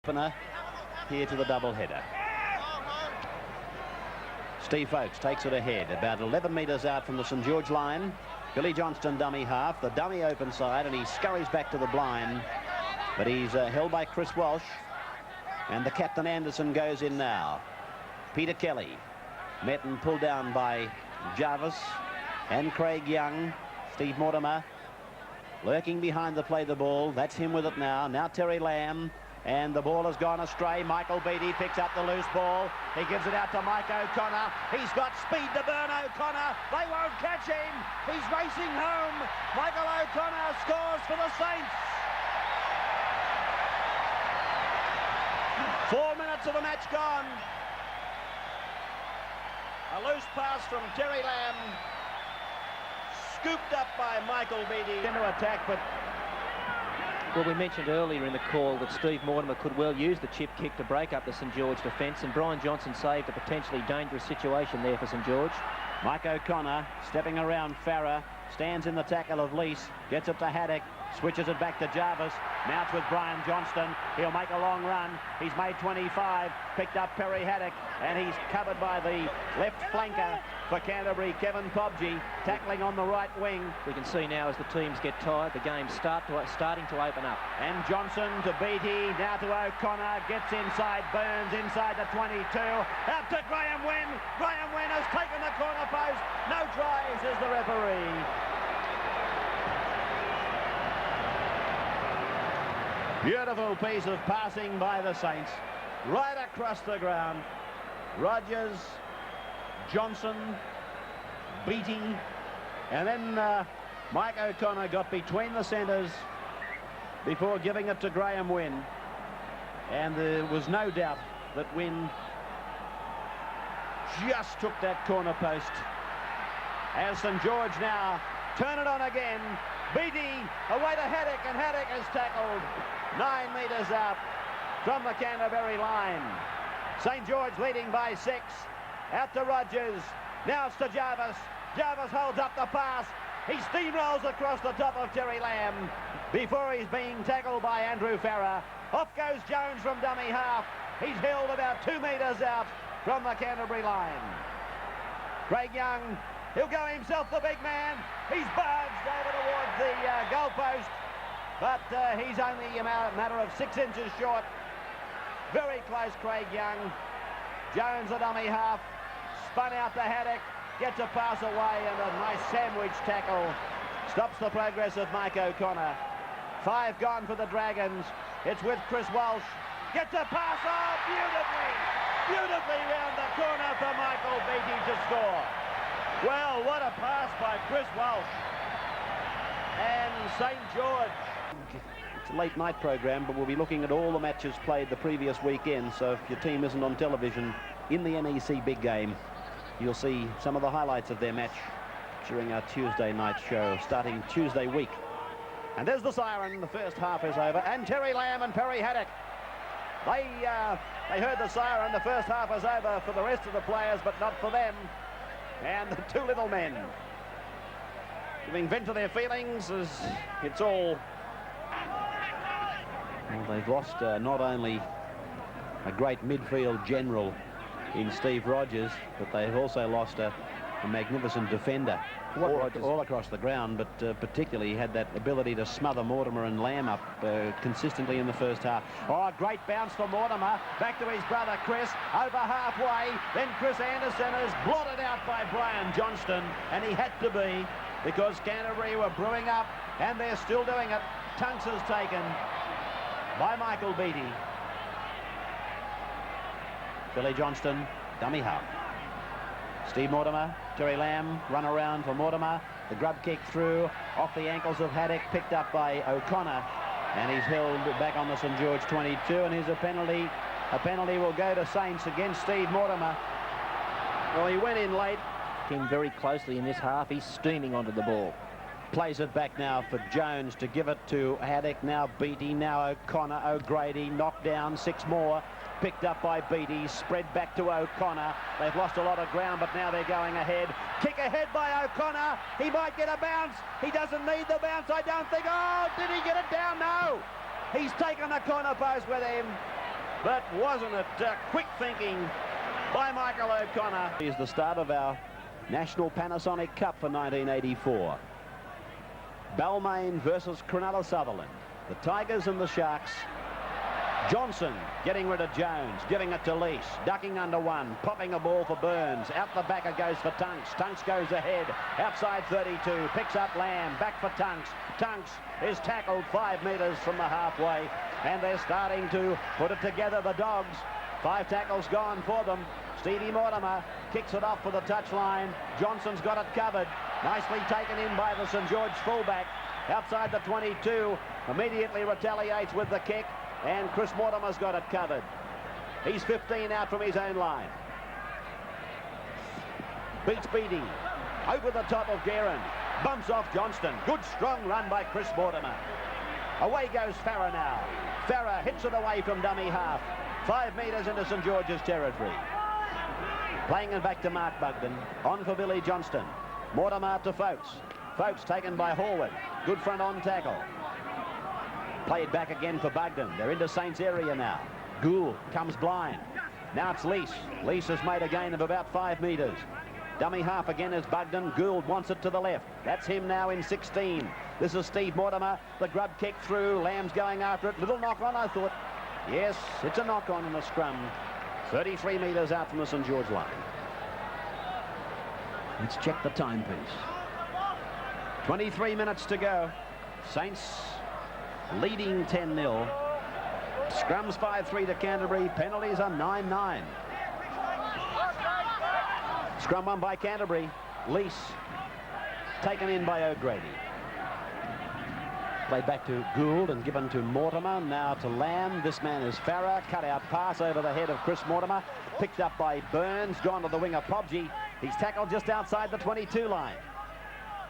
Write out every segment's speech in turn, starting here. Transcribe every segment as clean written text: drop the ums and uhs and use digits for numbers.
Opener here to the double header. Steve Folkes takes it ahead, about 11 metres out from the St George line. Billy Johnston dummy half, the dummy open side, and he scurries back to the blind, but he's held by Chris Walsh, and the captain Anderson goes in now. Peter Kelly met and pulled down by Jarvis and Craig Young. Steve Mortimer lurking behind the play the ball. That's him with it now. Now Terry Lamb. And the ball has gone astray. Michael Beattie picks up the loose ball. He gives it out to Mike O'Connor. He's got speed to burn O'Connor. They won't catch him. He's racing home. Michael O'Connor scores for the Saints. 4 minutes of the match gone. A loose pass from Terry Lamb. Scooped up by Michael Beattie into attack, but... Well, we mentioned earlier in the call that Steve Mortimer could well use the chip kick to break up the St George defence, and Brian Johnson saved a potentially dangerous situation there for St George. Mike O'Connor stepping around Farah, stands in the tackle of Lease, gets it to Haddock, switches it back to Jarvis. Now it's with Brian Johnston. He'll make a long run. He's made 25, picked up Perry Haddock, and he's covered by the left flanker for Canterbury, Kevin Pobji, tackling on the right wing. We can see now as the teams get tired, the game's starting to open up. And Johnson to Beattie, now to O'Connor, gets inside, Burns inside the 22, out to Graham Wynn. Graham Wynn has taken the corner post. No try, says the referee. Beautiful piece of passing by the Saints, right across the ground. Rogers, Johnson, Beattie, and then Mike O'Connor got between the centres before giving it to Graham Wynn. And there was no doubt that Wynn just took that corner post. As St George now turn it on again. Beattie away to Haddock, and Haddock is tackled 9 metres out from the Canterbury line. St George leading by 6. Out to Rogers. Now it's to Jarvis. Jarvis holds up the pass. He steamrolls across the top of Terry Lamb before he's being tackled by Andrew Farah. Off goes Jones from dummy half. He's held about 2 metres out from the Canterbury line. Craig Young, he'll go himself, the big man. He's barged over towards the goalpost, but he's only a matter of 6 inches short. Very close, Craig Young. Jones, the dummy half, spun out to Haddock, gets a pass away, and a nice sandwich tackle stops the progress of Mike O'Connor. 5 gone for the Dragons. It's with Chris Walsh. Gets a pass, oh, beautifully round the corner for Michael Beattie to score. Well, what a pass by Chris Walsh. And St George. It's a late night program, but we'll be looking at all the matches played the previous weekend, so if your team isn't on television in the NEC big game, you'll see some of the highlights of their match during our Tuesday night show starting Tuesday week. And there's the siren. The first half is over, and Terry Lamb and Perry Haddock, they heard the siren. The first half is over for the rest of the players, but not for them. And the 2 little men giving vent to their feelings as it's all... Well, they've lost not only a great midfield general in Steve Rogers, but they've also lost a magnificent defender all across the ground, but particularly had that ability to smother Mortimer and Lamb up consistently in the first half. Oh, great bounce for Mortimer, back to his brother Chris, over halfway, then Chris Anderson is blotted out by Brian Johnston, and he had to be, because Canterbury were brewing up, and they're still doing it. Tunks is taken by Michael Beattie. Billy Johnston, dummy half. Steve Mortimer, Terry Lamb, run around for Mortimer. The grub kick through, off the ankles of Haddock, picked up by O'Connor. And he's held back on the St George 22, and here's a penalty. A penalty will go to Saints against Steve Mortimer. Well, he went in late. Came very closely in this half. He's steaming onto the ball. Plays it back now for Jones to give it to Haddock. Now Beattie, now O'Connor, O'Grady, knocked down, 6 more. Picked up by Beattie, spread back to O'Connor. They've lost a lot of ground, but now they're going ahead. Kick ahead by O'Connor. He might get a bounce. He doesn't need the bounce, I don't think. Oh, did he get it down? No. He's taken the corner post with him. But wasn't it quick thinking by Michael O'Connor? Here's the start of our National Panasonic Cup for 1984. Balmain versus Cronulla Sutherland. The Tigers and the Sharks. Johnson getting rid of Jones, giving it to Lease, ducking under one, popping a ball for Burns. Out the back it goes for Tunks. Tunks goes ahead, outside 32, picks up Lamb, back for Tunks. Tunks is tackled 5 metres from the halfway, and they're starting to put it together, the Dogs. 5 tackles gone for them. Stevie Mortimer kicks it off for the touchline. Johnson's got it covered. Nicely taken in by the St George fullback. Outside the 22, immediately retaliates with the kick. And Chris Mortimer's got it covered. He's 15 out from his own line. Beats Beattie. Over the top of Guerin. Bumps off Johnston. Good strong run by Chris Mortimer. Away goes Farah now. Farah hits it away from dummy half. 5 metres into St George's territory. Playing it back to Mark Bugden. On for Billy Johnston. Mortimer to Folkes. Folkes taken by Horwood. Good front on tackle. Played back again for Bugden. They're into Saints area now. Gould comes blind. Now it's Lease. Lease has made a gain of about 5 metres. Dummy half again is Bugden. Gould wants it to the left. That's him now in 16. This is Steve Mortimer. The grub kick through. Lamb's going after it. Little knock on, I thought. Yes, it's a knock on in the scrum. 33 metres out from the St George line. Let's check the timepiece. 23 minutes to go. Saints leading 10-0. Scrums 5-3 to Canterbury. Penalties are 9-9. Scrum won by Canterbury. Lease taken in by O'Grady. Played back to Gould and given to Mortimer. Now to Lamb. This man is Farah. Cut out pass over the head of Chris Mortimer. Picked up by Burns. Gone to the winger Pobji. He's tackled just outside the 22 line.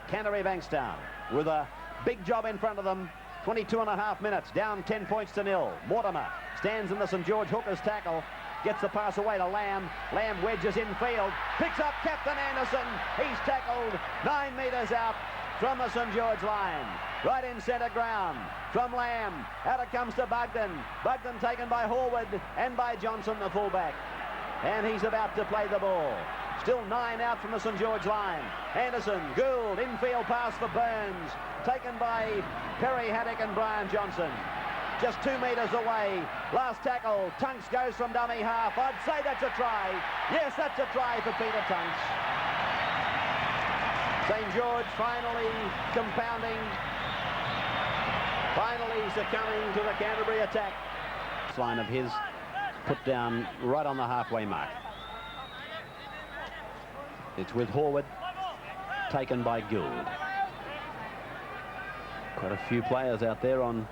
Canterbury Bankstown with a big job in front of them. 22.5 minutes, down 10 points to 0. Mortimer stands in the St George hooker's tackle, gets the pass away to Lamb. Lamb wedges infield, picks up Captain Anderson. He's tackled 9 metres out from the St George line. Right in centre ground from Lamb. Out it comes to Bugden. Bugden taken by Horwood and by Johnson, the fullback. And he's about to play the ball. Still 9 out from the St George line. Anderson, Gould, infield pass for Burns. Taken by Perry Haddock and Brian Johnson. Just 2 metres away. Last tackle. Tunks goes from dummy half. I'd say that's a try. Yes, that's a try for Peter Tunks. St George finally compounding. Finally succumbing to the Canterbury attack. This line of his put down right on the halfway mark. It's with Horwood, taken by Gould. Quite a few players out there on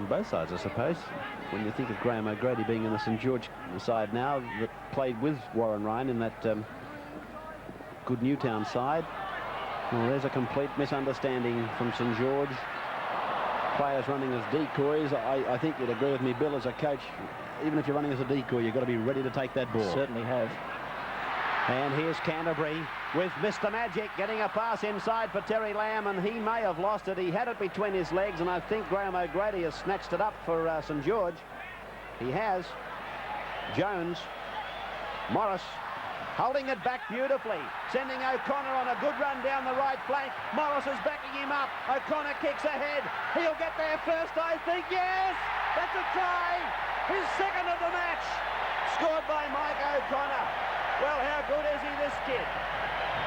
both sides, I suppose. When you think of Graham O'Grady being in the St George side now, that played with Warren Ryan in that good Newtown side. Well, there's a complete misunderstanding from St George. Players running as decoys. I think you'd agree with me, Bill, as a coach, even if you're running as a decoy, you've got to be ready to take that ball. Certainly have. And here's Canterbury with Mr. Magic getting a pass inside for Terry Lamb, and he may have lost it. He had it between his legs, and I think Graham O'Grady has snatched it up for St George. He has. Jones. Morris holding it back beautifully, sending O'Connor on a good run down the right flank. Morris is backing him up. O'Connor kicks ahead. He'll get there first, I think. Yes! That's a try! His second of the match. Scored by Mike O'Connor. Well, how good is he, this kid?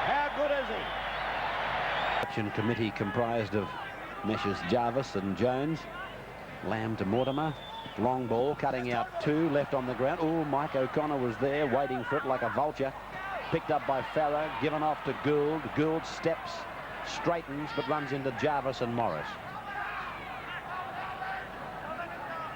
How good is he? Action committee comprised of Messrs Jarvis and Jones. Lamb to Mortimer. Long ball, cutting out 2, left on the ground. Oh, Mike O'Connor was there, waiting for it like a vulture. Picked up by Farah, given off to Gould. Gould steps, straightens, but runs into Jarvis and Morris.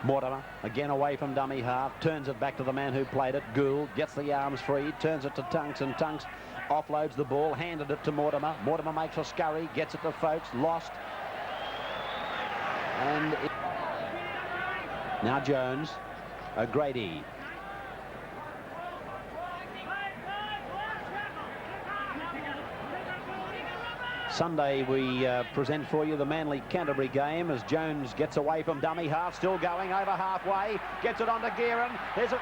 Mortimer, again away from dummy half, turns it back to the man who played it. Gould gets the arms free, turns it to Tunks, and Tunks offloads the ball, handed it to Mortimer. Mortimer makes a scurry, gets it to Folkes, lost. And now Jones, O'Grady. Sunday we present for you the Manly Canterbury game as Jones gets away from dummy half, still going over halfway, gets it onto Gearan.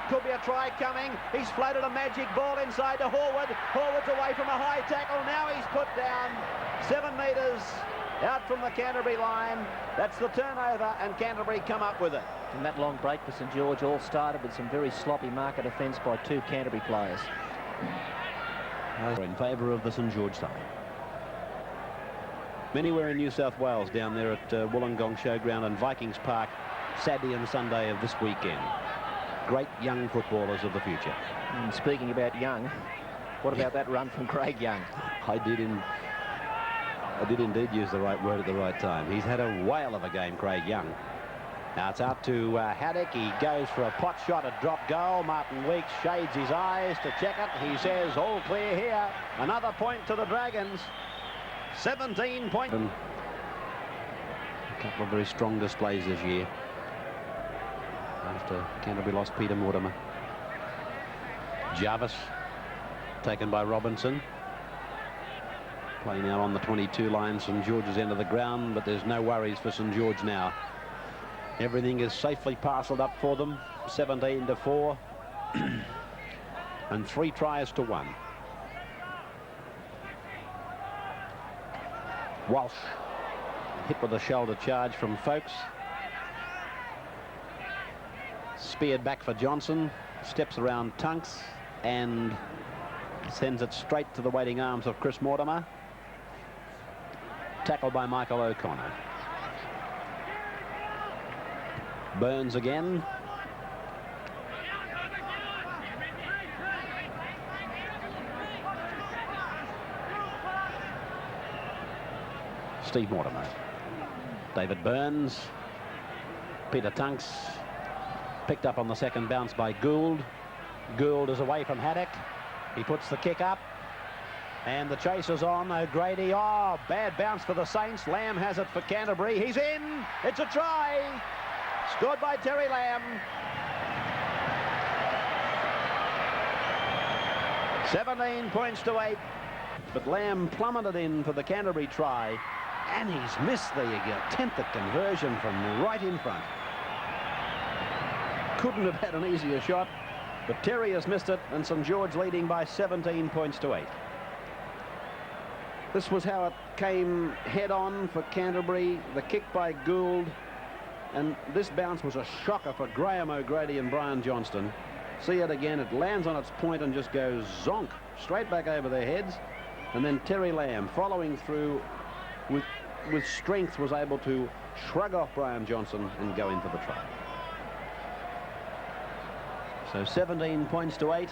Could be a try coming. He's floated a magic ball inside to Horwood. Horwood's away from a high tackle. Now he's put down 7 metres out from the Canterbury line. That's the turnover, and Canterbury come up with it. And that long break for St George all started with some very sloppy marker defence by 2 Canterbury players. In favour of the St George side. Many were in New South Wales down there at Wollongong Showground and Vikings Park Saturday and Sunday of this weekend. Great young footballers of the future. And speaking about young, what about that run from Craig Young? I did indeed use the right word at the right time. He's had a whale of a game, Craig Young. Now it's out to Haddock. He goes for a pot shot, a drop goal. Martin Weeks shades his eyes to check it. He says, all clear here. Another point to the Dragons. 17 points. A couple of very strong displays this year after Canterbury lost Peter Mortimer. Jarvis taken by Robinson. Playing now on the 22 line, St George's end of the ground, but there's no worries for St George now. Everything is safely parcelled up for them. 17-4 and 3 tries to 1. Walsh hit with a shoulder charge from Folkes. Speared back for Johnson. Steps around Tunks and sends it straight to the waiting arms of Chris Mortimer. Tackled by Michael O'Connor. Burns again. Steve Mortimer. David Burns. Peter Tunks. Picked up on the second bounce by Gould. Gould is away from Haddock. He puts the kick up. And the chase is on. O'Grady. Oh, bad bounce for the Saints. Lamb has it for Canterbury. He's in. It's a try. Scored by Terry Lamb. 17 points to 8. But Lamb plummeted in for the Canterbury try. And he's missed the attempt at conversion from right in front. Couldn't have had an easier shot. But Terry has missed it, and St George leading by 17 points to 8. This was how it came head-on for Canterbury. The kick by Gould. And this bounce was a shocker for Graham O'Grady and Brian Johnston. See it again. It lands on its point and just goes zonk straight back over their heads. And then Terry Lamb, following through with strength, was able to shrug off Brian Johnson and go in for the try. So 17 points to 8.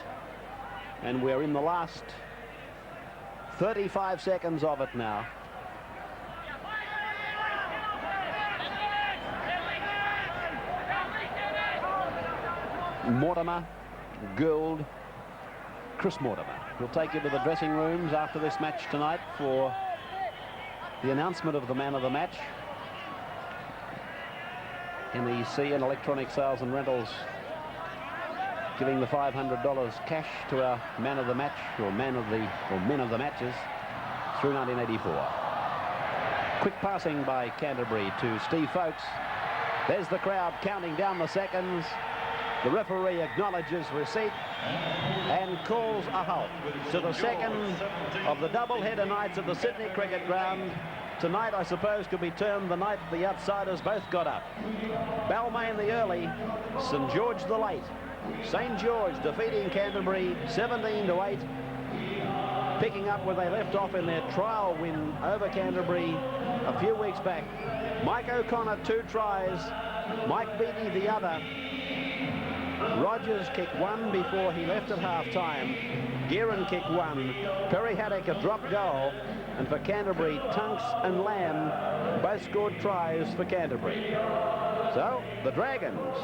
And we're in the last 35 seconds of it now. Mortimer, Gould, Chris Mortimer. We'll take you to the dressing rooms after this match tonight for the announcement of the man of the match. NEC and Electronic Sales and Rentals giving the $500 cash to our man of the match, or men of the matches through 1984. Quick passing by Canterbury to Steve Folkes. There's the crowd counting down the seconds. The referee acknowledges receipt and calls a halt to the second of the double-header nights at the Sydney Cricket Ground. Tonight, I suppose, could be termed the night the outsiders both got up. Balmain the early, St George the late. St George defeating Canterbury 17-8, picking up where they left off in their trial win over Canterbury a few weeks back. Mike O'Connor 2 tries, Mike Beattie the other. Rogers kicked 1 before he left at half-time. Gearan kicked 1. Perry Haddock a drop goal. And for Canterbury, Tunks and Lamb both scored tries for Canterbury. So the Dragons